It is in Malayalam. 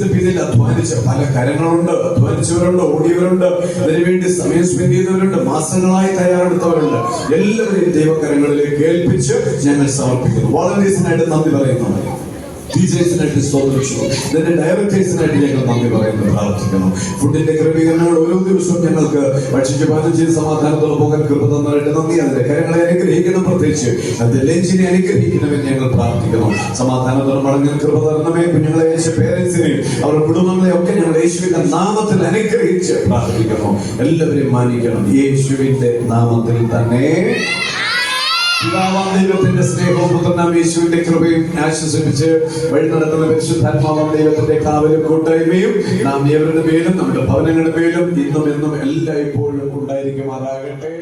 ബിസിനസിന്റെ പിന്നിൽ അധ്വാനിച്ച പല കരങ്ങളുണ്ട്, അധ്വാനിച്ചവരുണ്ട്, ഓടിയവരുണ്ട്, അതിനുവേണ്ടി സമയം സ്പെൻഡ് ചെയ്തവരുണ്ട്, മാസങ്ങളായി തയ്യാറെടുത്തവരുണ്ട്. എല്ലാവരെയും ദൈവകരങ്ങളിലേക്ക് ഏൽപ്പിച്ച് ഞങ്ങൾ സമർപ്പിക്കുന്നു. വോളണ്ടിയേഴ്സിനായിട്ട് നന്ദി പറയുന്നു, ടീച്ചേഴ്സിനായിട്ട് സ്തോത്രിച്ചു, ഇതിന്റെ ഡയറക്ടേഴ്സിനായിട്ട് ഞങ്ങൾ നന്ദി പറയുന്നു, പ്രാർത്ഥിക്കുന്നു. ഫുഡിന്റെ ക്രമീകരണങ്ങൾ ഓരോ ദിവസവും ഞങ്ങൾക്ക് ഭക്ഷിച്ച് പാനം ചെയ്ത് സമാധാനത്തോടെ പോകാൻ കൃപ തന്നതായിട്ട് നന്ദി. അതിന്റെ കരങ്ങളെ അനുഗ്രഹിക്കണം, പ്രത്യേകിച്ച് അതിന്റെ ലഞ്ചിനെ അനുഗ്രഹിക്കണമെന്ന് ഞങ്ങൾ പ്രാർത്ഥിക്കുന്നു. സമാധാനത്തോടെ മടങ്ങാൻ കൃപ തരണമേ. കുഞ്ഞുങ്ങളെ അയച്ച പേരൻസിനെയും അവരുടെ കുടുംബങ്ങളെ ഒക്കെ ഞങ്ങൾ യേശുവിന്റെ നാമത്തിൽ അനുഗ്രഹിച്ച് പ്രാർത്ഥിക്കുന്നു. എല്ലാവരെയും മാനിക്കണം, യേശുവിന്റെ നാമത്തിൽ തന്നെ. പിതാവാം ദൈവത്തിന്റെ സ്നേഹവും പുത്രനാം യേശുവിന്റെ കൃപയും ആശ്വസിപ്പിച്ച് വഴി നടത്തുന്ന പരിശുദ്ധാത്മാവാം ദൈവത്തിന്റെ കാവലും കൂട്ടായ്മയും നാം ഏവരുടെ മേലും നമ്മുടെ ഭവനങ്ങളുടെ മേലും ഇന്നും എന്നും എല്ലായ്പ്പോഴും ഉണ്ടായിരിക്കുമാറാകട്ടെ.